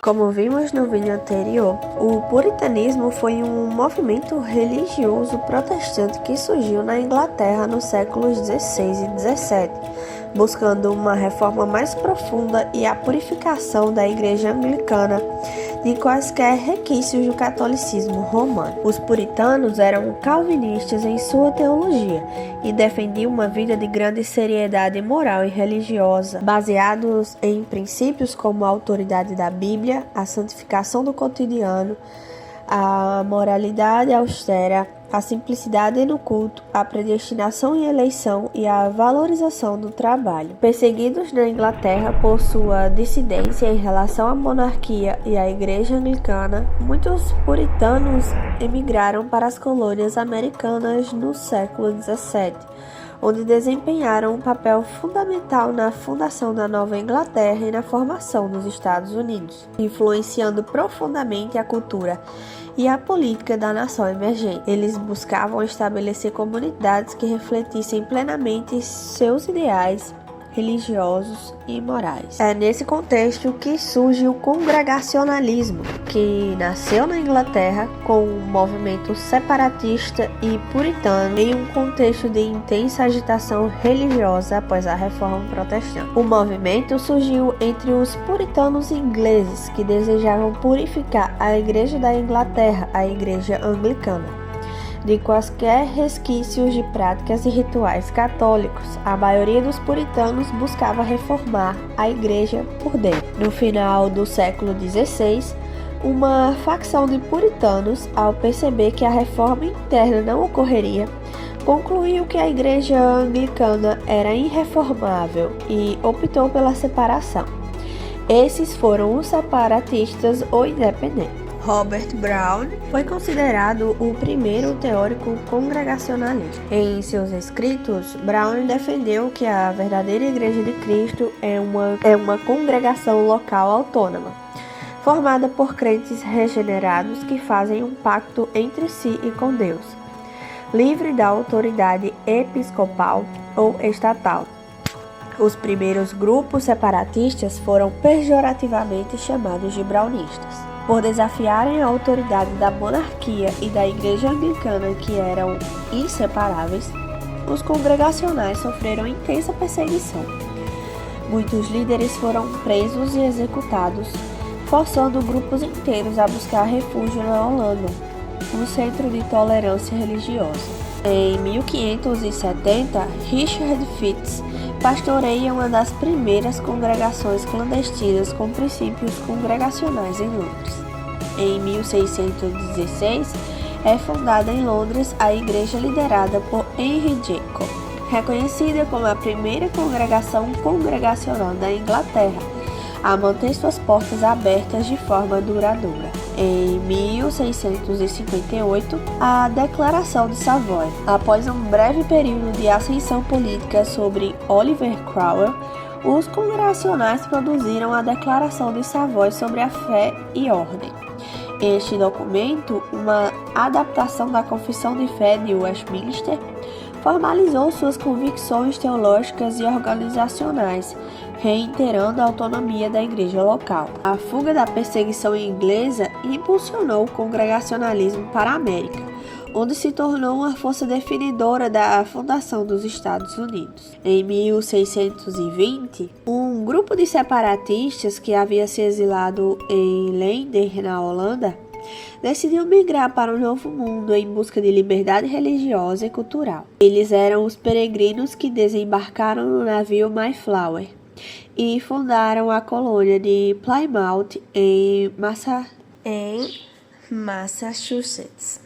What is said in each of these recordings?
Como vimos no vídeo anterior, o puritanismo foi um movimento religioso protestante que surgiu na Inglaterra nos séculos XVI e XVII, buscando uma reforma mais profunda e a purificação da Igreja Anglicana de quaisquer requisitos do catolicismo romano. Os puritanos eram calvinistas em sua teologia e defendiam uma vida de grande seriedade moral e religiosa, baseados em princípios como a autoridade da Bíblia, a santificação do cotidiano, a moralidade austera, a simplicidade no culto, a predestinação e eleição e a valorização do trabalho. Perseguidos na Inglaterra por sua dissidência em relação à monarquia e à Igreja Anglicana, muitos puritanos emigraram para as colônias americanas no século XVII, onde desempenharam um papel fundamental na fundação da Nova Inglaterra e na formação dos Estados Unidos, influenciando profundamente a cultura e a política da nação emergente. Eles buscavam estabelecer comunidades que refletissem plenamente seus ideais religiosos e morais. É nesse contexto que surge o congregacionalismo, que nasceu na Inglaterra com um movimento separatista e puritano em um contexto de intensa agitação religiosa após a Reforma Protestante. O movimento surgiu entre os puritanos ingleses que desejavam purificar a Igreja da Inglaterra, a Igreja Anglicana, de quaisquer resquícios de práticas e rituais católicos. A maioria dos puritanos buscava reformar a igreja por dentro. No final do século XVI, uma facção de puritanos, ao perceber que a reforma interna não ocorreria, concluiu que a igreja anglicana era irreformável e optou pela separação. Esses foram os separatistas ou independentes. Robert Brown foi considerado o primeiro teórico congregacionalista. Em seus escritos, Brown defendeu que a verdadeira Igreja de Cristo é uma congregação local autônoma, formada por crentes regenerados que fazem um pacto entre si e com Deus, livre da autoridade episcopal ou estatal. Os primeiros grupos separatistas foram pejorativamente chamados de brownistas, por desafiarem a autoridade da monarquia e da Igreja Anglicana, que eram inseparáveis. Os congregacionais sofreram intensa perseguição. Muitos líderes foram presos e executados, forçando grupos inteiros a buscar refúgio na Holanda, um centro de tolerância religiosa. Em 1570, Richard Fitz pastoreia uma das primeiras congregações clandestinas com princípios congregacionais em Londres. Em 1616, é fundada em Londres a igreja liderada por Henry Jacob, reconhecida como a primeira congregação congregacional da Inglaterra a manter suas portas abertas de forma duradoura. Em 1658, a Declaração de Savoy. Após um breve período de ascensão política sobre Oliver Cromwell, os congregacionais produziram a Declaração de Savoy sobre a fé e ordem. Este documento, uma adaptação da Confissão de Fé de Westminster, formalizou suas convicções teológicas e organizacionais, reiterando a autonomia da igreja local. A fuga da perseguição inglesa impulsionou o congregacionalismo para a América, onde se tornou uma força definidora da fundação dos Estados Unidos. Em 1620, um grupo de separatistas que havia se exilado em Leiden, na Holanda, decidiu migrar para o Novo Mundo em busca de liberdade religiosa e cultural. Eles eram os peregrinos que desembarcaram no navio Mayflower e fundaram a colônia de Plymouth em Massachusetts.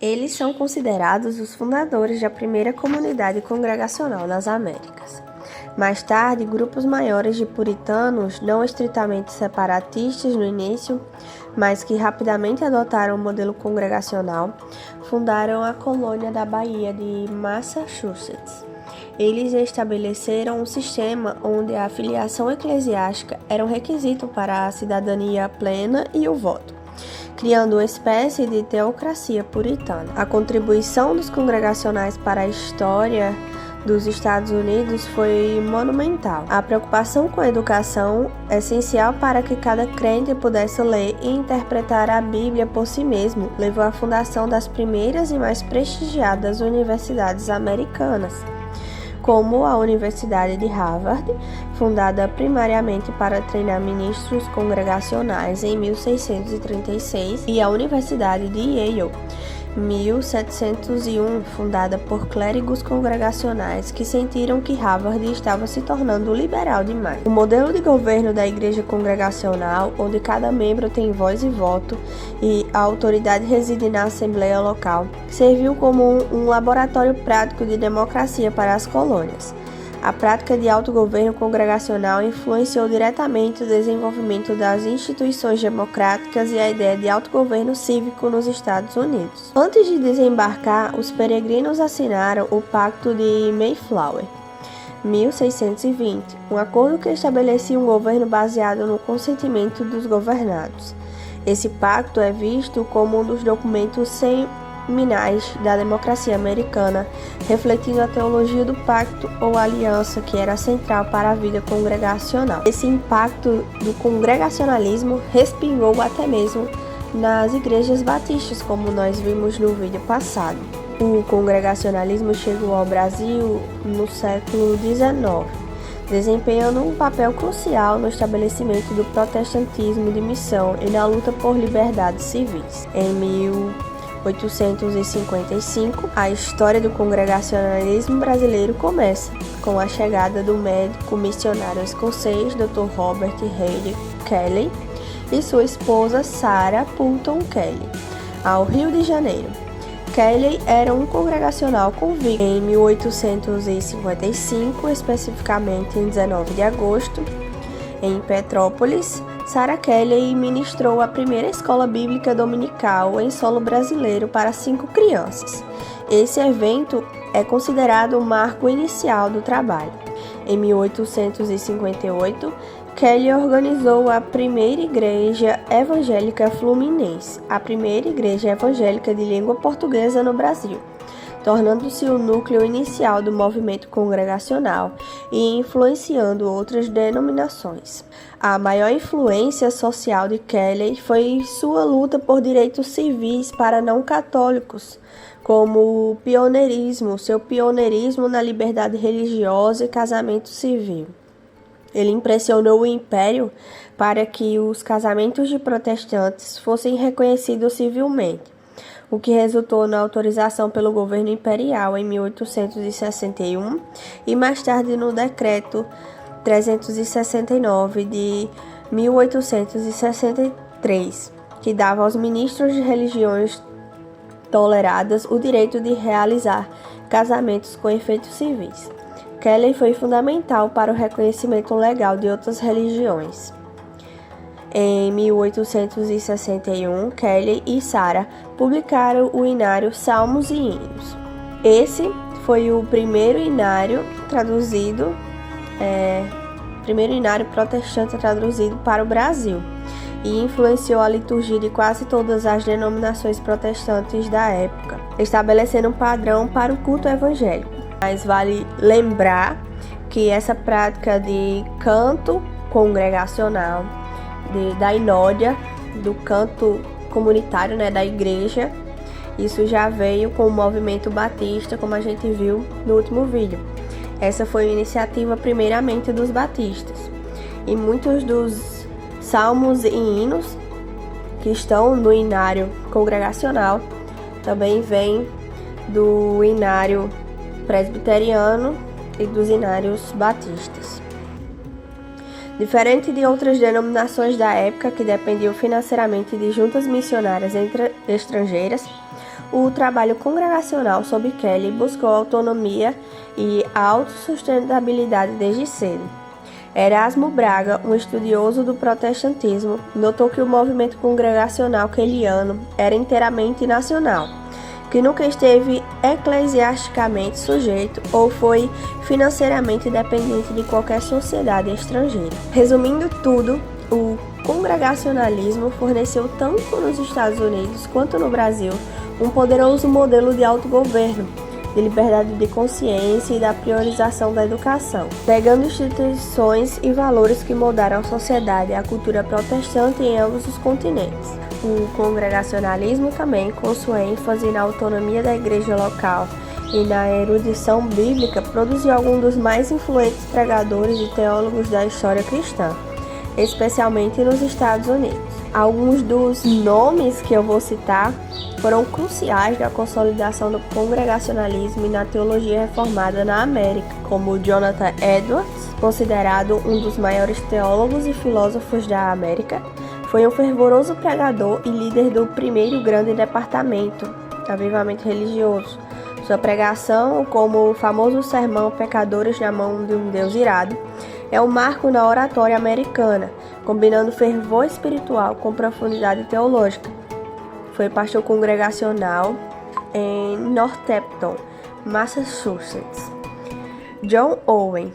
Eles são considerados os fundadores da primeira comunidade congregacional das Américas. Mais tarde, grupos maiores de puritanos, não estritamente separatistas no início, mas que rapidamente adotaram o modelo congregacional, fundaram a colônia da Baía de Massachusetts. Eles estabeleceram um sistema onde a filiação eclesiástica era um requisito para a cidadania plena e o voto, criando uma espécie de teocracia puritana. A contribuição dos congregacionais para a história dos Estados Unidos foi monumental. A preocupação com a educação, essencial para que cada crente pudesse ler e interpretar a Bíblia por si mesmo, levou à fundação das primeiras e mais prestigiadas universidades americanas, como a Universidade de Harvard, fundada primariamente para treinar ministros congregacionais em 1636, e a Universidade de Yale, 1701, fundada por clérigos congregacionais que sentiram que Harvard estava se tornando liberal demais. O modelo de governo da igreja congregacional, onde cada membro tem voz e voto e a autoridade reside na assembleia local, serviu como um laboratório prático de democracia para as colônias. A prática de autogoverno congregacional influenciou diretamente o desenvolvimento das instituições democráticas e a ideia de autogoverno cívico nos Estados Unidos. Antes de desembarcar, os peregrinos assinaram o Pacto de Mayflower, 1620, um acordo que estabelecia um governo baseado no consentimento dos governados. Esse pacto é visto como um dos documentos seminais da democracia americana, refletindo a teologia do pacto ou aliança que era central para a vida congregacional. Esse impacto do congregacionalismo respingou até mesmo nas igrejas batistas, como nós vimos no vídeo passado. O congregacionalismo chegou ao Brasil no século XIX, desempenhando um papel crucial no estabelecimento do protestantismo de missão e na luta por liberdades civis. Em 1855, a história do congregacionalismo brasileiro começa com a chegada do médico missionário escocês Dr. Robert Heyde Kelly e sua esposa Sarah Pulton Kelly ao Rio de Janeiro. Kelly era um congregacional convicto. Em 1855, especificamente em 19 de agosto, em Petrópolis, Sarah Kelly ministrou a primeira escola bíblica dominical em solo brasileiro para 5 crianças. Esse evento é considerado o marco inicial do trabalho. Em 1858, Kelly organizou a primeira igreja evangélica fluminense, a primeira igreja evangélica de língua portuguesa no Brasil, tornando-se o núcleo inicial do movimento congregacional e influenciando outras denominações. A maior influência social de Kelly foi sua luta por direitos civis para não católicos, como o seu pioneirismo na liberdade religiosa e casamento civil. Ele impressionou o Império para que os casamentos de protestantes fossem reconhecidos civilmente, o que resultou na autorização pelo governo imperial em 1861 e mais tarde no decreto 369 de 1863, que dava aos ministros de religiões toleradas o direito de realizar casamentos com efeitos civis. Kelly foi fundamental para o reconhecimento legal de outras religiões. Em 1861, Kelly e Sarah publicaram o inário Salmos e Hinos. Esse foi o primeiro inário protestante traduzido para o Brasil e influenciou a liturgia de quase todas as denominações protestantes da época, estabelecendo um padrão para o culto evangélico. Mas vale lembrar que essa prática de canto congregacional, da inódia, do canto comunitário, da igreja, isso já veio com o movimento batista, como a gente viu no último vídeo. Essa foi a iniciativa primeiramente dos batistas. E muitos dos salmos e hinos que estão no inário congregacional também vêm do inário presbiteriano e dos inários batistas. Diferente de outras denominações da época que dependiam financeiramente de juntas missionárias estrangeiras, o trabalho congregacional sob Kelly buscou autonomia e autossustentabilidade desde cedo. Erasmo Braga, um estudioso do protestantismo, notou que o movimento congregacional kelliano era inteiramente nacional, que nunca esteve eclesiasticamente sujeito ou foi financeiramente dependente de qualquer sociedade estrangeira. Resumindo tudo, o congregacionalismo forneceu tanto nos Estados Unidos quanto no Brasil um poderoso modelo de autogoverno, de liberdade de consciência e da priorização da educação, pegando instituições e valores que moldaram a sociedade e a cultura protestante em ambos os continentes. O congregacionalismo também, com sua ênfase na autonomia da igreja local e na erudição bíblica, produziu alguns dos mais influentes pregadores e teólogos da história cristã, especialmente nos Estados Unidos. Alguns dos nomes que eu vou citar foram cruciais na consolidação do congregacionalismo e na teologia reformada na América, como Jonathan Edwards, considerado um dos maiores teólogos e filósofos da América. Foi um fervoroso pregador e líder do primeiro grande departamento, avivamento religioso. Sua pregação, como o famoso sermão Pecadores na Mão de um Deus Irado, é um marco na oratória americana, combinando fervor espiritual com profundidade teológica. Foi pastor congregacional em Northampton, Massachusetts. John Owen,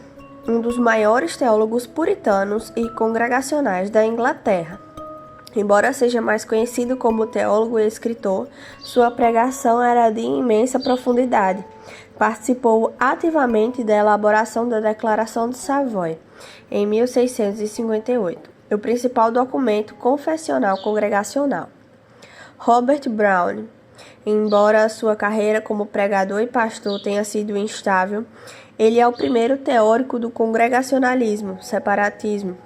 um dos maiores teólogos puritanos e congregacionais da Inglaterra. Embora seja mais conhecido como teólogo e escritor, sua pregação era de imensa profundidade. Participou ativamente da elaboração da Declaração de Savoy, em 1658, o principal documento confessional congregacional. Robert Brown, embora sua carreira como pregador e pastor tenha sido instável, ele é o primeiro teórico do congregacionalismo, separatismo,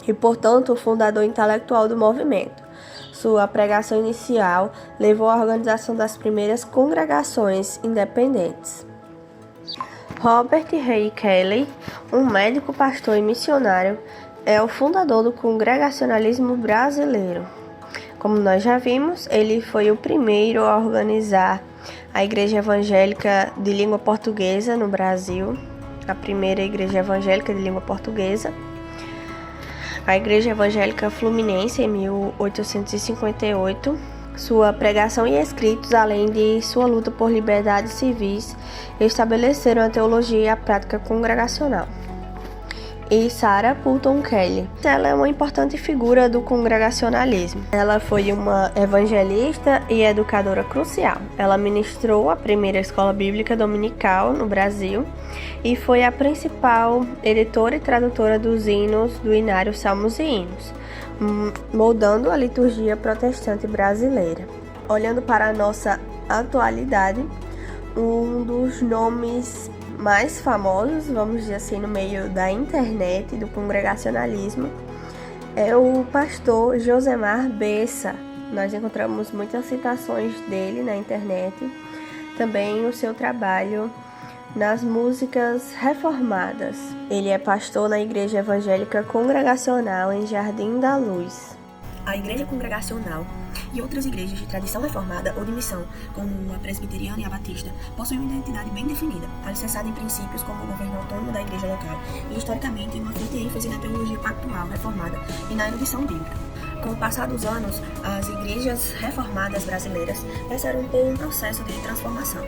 e, portanto, o fundador intelectual do movimento. Sua pregação inicial levou à organização das primeiras congregações independentes. Robert Ray Kelly, um médico, pastor e missionário, é o fundador do congregacionalismo brasileiro. Como nós já vimos, ele foi o primeiro a organizar a Igreja Evangélica de Língua Portuguesa no Brasil, a primeira Igreja Evangélica de Língua Portuguesa. A Igreja Evangélica Fluminense, em 1858, sua pregação e escritos, além de sua luta por liberdades civis, estabeleceram a teologia e a prática congregacional. E Sarah Fulton Kelly. Ela é uma importante figura do congregacionalismo. Ela foi uma evangelista e educadora crucial. Ela ministrou a primeira escola bíblica dominical no Brasil e foi a principal editora e tradutora dos hinos do Inário Salmos e Hinos, moldando a liturgia protestante brasileira. Olhando para a nossa atualidade, um dos nomes mais famosos, vamos dizer assim, no meio da internet, do congregacionalismo, é o pastor Josemar Bessa. Nós encontramos muitas citações dele na internet, também o seu trabalho nas músicas reformadas. Ele é pastor na Igreja Evangélica Congregacional em Jardim da Luz. A Igreja Congregacional e outras igrejas de tradição reformada ou de missão, como a presbiteriana e a batista, possuem uma identidade bem definida, alicerçada em princípios como o governo autônomo da igreja local e, historicamente, uma forte ênfase na teologia pactual reformada e na erudição bíblica. Com o passar dos anos, as igrejas reformadas brasileiras passaram por um processo de transformação.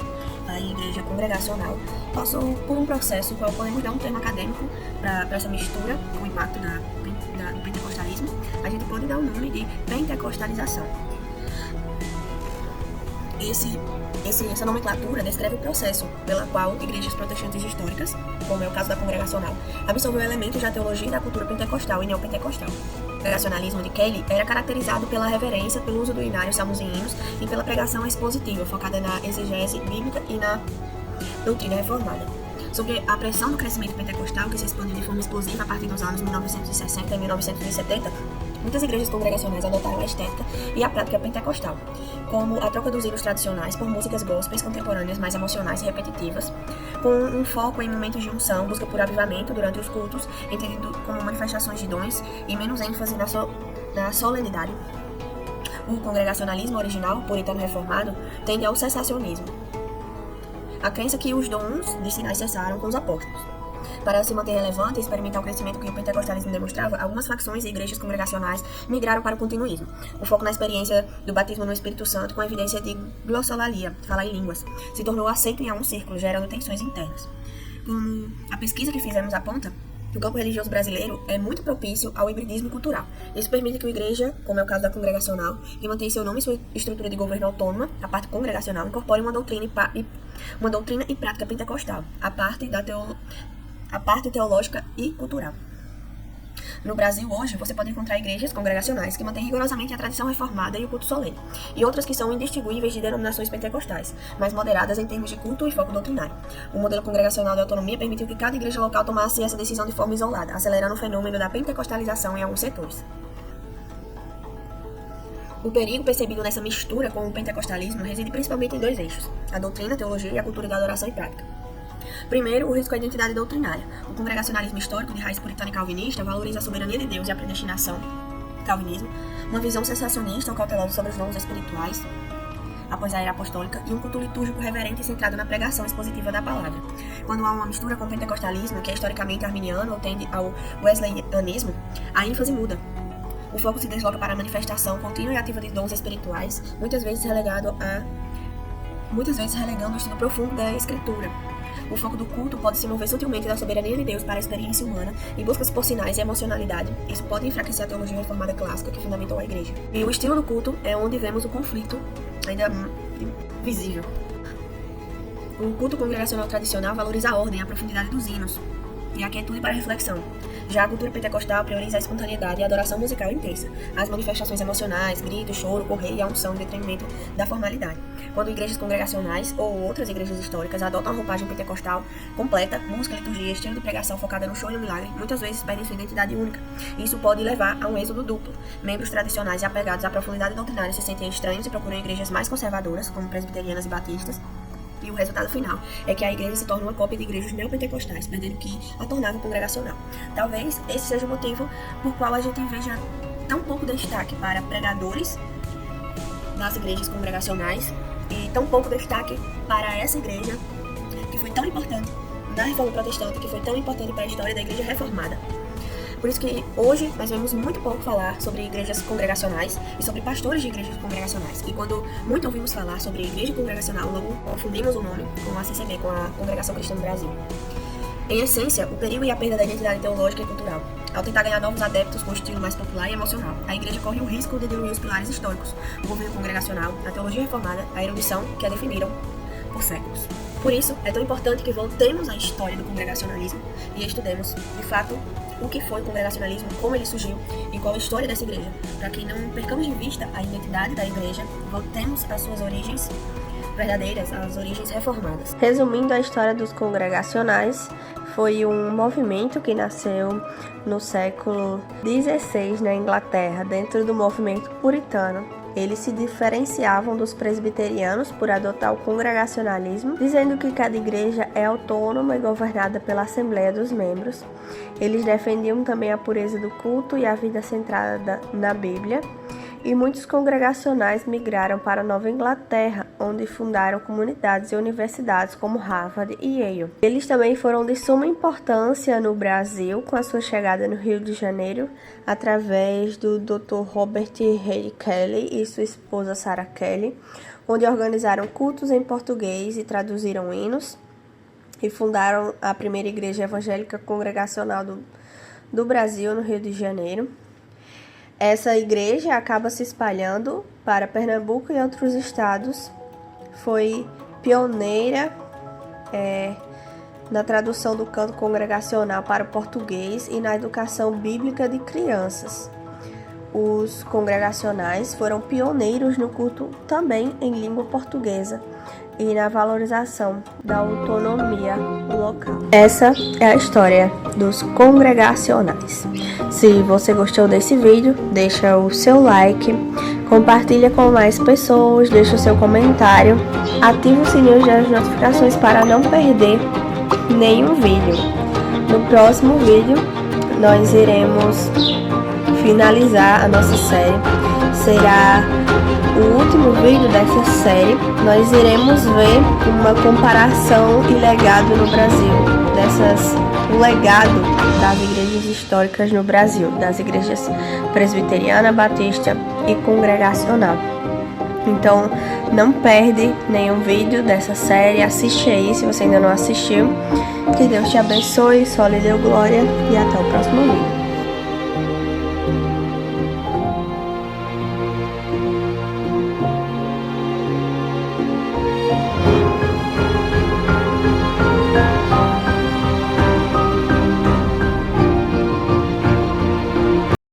A igreja congregacional passou por um processo qual podemos dar um termo acadêmico para essa mistura, o impacto do pentecostalismo. A gente pode dar o nome de pentecostalização. Essa nomenclatura descreve o processo pela qual igrejas protestantes históricas, como é o caso da congregacional, absorveu elementos da teologia e da cultura pentecostal e neopentecostal. O congregacionalismo de Kelly era caracterizado pela reverência, pelo uso do inário, salmos e hinos e pela pregação expositiva, focada na exegese bíblica e na doutrina reformada. Sobre a pressão do crescimento pentecostal, que se expandiu de forma explosiva a partir dos anos 1960 e 1970, muitas igrejas congregacionais adotaram a estética e a prática pentecostal, como a troca dos hinos tradicionais por músicas gospels contemporâneas mais emocionais e repetitivas, com um foco em momentos de unção, busca por avivamento durante os cultos, entendido como manifestações de dons e menos ênfase na solenidade. O congregacionalismo original, puritano reformado, tende ao cessacionismo, a crença que os dons de sinais cessaram com os apóstolos. Para se manter relevante e experimentar o crescimento que o pentecostalismo demonstrava, algumas facções e igrejas congregacionais migraram para o continuismo. O foco na experiência do batismo no Espírito Santo, com evidência de glossolalia, falar em línguas, se tornou aceito em um círculo, gerando tensões internas. Como a pesquisa que fizemos aponta, o campo religioso brasileiro é muito propício ao hibridismo cultural. Isso permite que a igreja, como é o caso da congregacional, que mantém seu nome e sua estrutura de governo autônoma, a parte congregacional, incorpore uma doutrina e uma doutrina e prática pentecostal, a parte teológica e cultural. No Brasil, hoje, você pode encontrar igrejas congregacionais que mantêm rigorosamente a tradição reformada e o culto solene, e outras que são indistinguíveis de denominações pentecostais, mas moderadas em termos de culto e foco doutrinário. O modelo congregacional de autonomia permitiu que cada igreja local tomasse essa decisão de forma isolada, acelerando o fenômeno da pentecostalização em alguns setores. O perigo percebido nessa mistura com o pentecostalismo reside principalmente em dois eixos: a doutrina, a teologia e a cultura da adoração e prática. Primeiro, o risco à identidade doutrinária. O congregacionalismo histórico de raiz puritana e calvinista valoriza a soberania de Deus e a predestinação, calvinismo, uma visão sensacionista ou cautelosa sobre os dons espirituais após a era apostólica e um culto litúrgico reverente e centrado na pregação expositiva da palavra. Quando há uma mistura com o pentecostalismo, que é historicamente arminiano ou tende ao wesleyanismo, a ênfase muda. O foco se desloca para a manifestação contínua e ativa de dons espirituais, muitas vezes relegando o estudo profundo da Escritura. O foco do culto pode se mover sutilmente da soberania de Deus para a experiência humana e buscas por sinais e emocionalidade. Isso pode enfraquecer a teologia reformada clássica que fundamentou a igreja. E o estilo do culto é onde vemos o conflito ainda visível. O culto congregacional tradicional valoriza a ordem e a profundidade dos hinos e a quietude para a reflexão. Já a cultura pentecostal prioriza a espontaneidade e a adoração musical intensa, as manifestações emocionais, gritos, choro, correr e a unção em detrimento da formalidade. Quando igrejas congregacionais ou outras igrejas históricas adotam a roupagem pentecostal completa, música, liturgia e estilo de pregação focada no show e no milagre, muitas vezes perdem sua identidade única. Isso pode levar a um êxodo duplo. Membros tradicionais e apegados à profundidade doutrinária se sentem estranhos e procuram igrejas mais conservadoras, como presbiterianas e batistas. E o resultado final é que a igreja se torna uma cópia de igrejas neopentecostais, perdendo o que a tornava congregacional. Talvez esse seja o motivo por qual a gente veja tão pouco destaque para pregadores nas igrejas congregacionais e tão pouco destaque para essa igreja que foi tão importante na Reforma Protestante, que foi tão importante para a história da igreja reformada. Por isso que hoje nós vemos muito pouco falar sobre igrejas congregacionais e sobre pastores de igrejas congregacionais. E quando muito ouvimos falar sobre igreja congregacional, logo confundimos o nome com a CCB, com a Congregação Cristã do Brasil. Em essência, o perigo e a perda da identidade teológica e cultural. Ao tentar ganhar novos adeptos com estilo mais popular e emocional, a igreja corre o risco de diluir os pilares históricos, o governo congregacional, a teologia reformada, a erudição que a definiram por séculos. Por isso, é tão importante que voltemos à história do congregacionalismo e estudemos, de fato, o que foi o congregacionalismo, como ele surgiu e qual a história dessa igreja, para que não percamos de vista a identidade da igreja, voltemos às suas origens verdadeiras, às origens reformadas. Resumindo a história dos congregacionais, foi um movimento que nasceu no século XVI na Inglaterra, dentro do movimento puritano. Eles se diferenciavam dos presbiterianos por adotar o congregacionalismo, dizendo que cada igreja é autônoma e governada pela Assembleia dos Membros. Eles defendiam também a pureza do culto e a vida centrada na Bíblia. E muitos congregacionais migraram para Nova Inglaterra, onde fundaram comunidades e universidades como Harvard e Yale. Eles também foram de suma importância no Brasil, com a sua chegada no Rio de Janeiro, através do Dr. Robert Reid Kelly e sua esposa Sarah Kelly, onde organizaram cultos em português e traduziram hinos, e fundaram a primeira igreja evangélica congregacional do Brasil, no Rio de Janeiro. Essa igreja acaba se espalhando para Pernambuco e outros estados. Foi pioneira na tradução do canto congregacional para o português e na educação bíblica de crianças. Os congregacionais foram pioneiros no culto também em língua portuguesa e na valorização da autonomia local. Essa é a história dos congregacionais. Se você gostou desse vídeo, deixa o seu like, compartilha com mais pessoas, deixa o seu comentário, ativa o sininho das notificações para não perder nenhum vídeo. No próximo vídeo, nós iremos finalizar a nossa série. Será o último vídeo dessa série. Nós iremos ver uma comparação e legado no Brasil, o legado das igrejas históricas no Brasil, das igrejas presbiteriana, batista e congregacional. Então, não perde nenhum vídeo dessa série, assiste aí se você ainda não assistiu. Que Deus te abençoe, só lhe deu glória e até o próximo vídeo.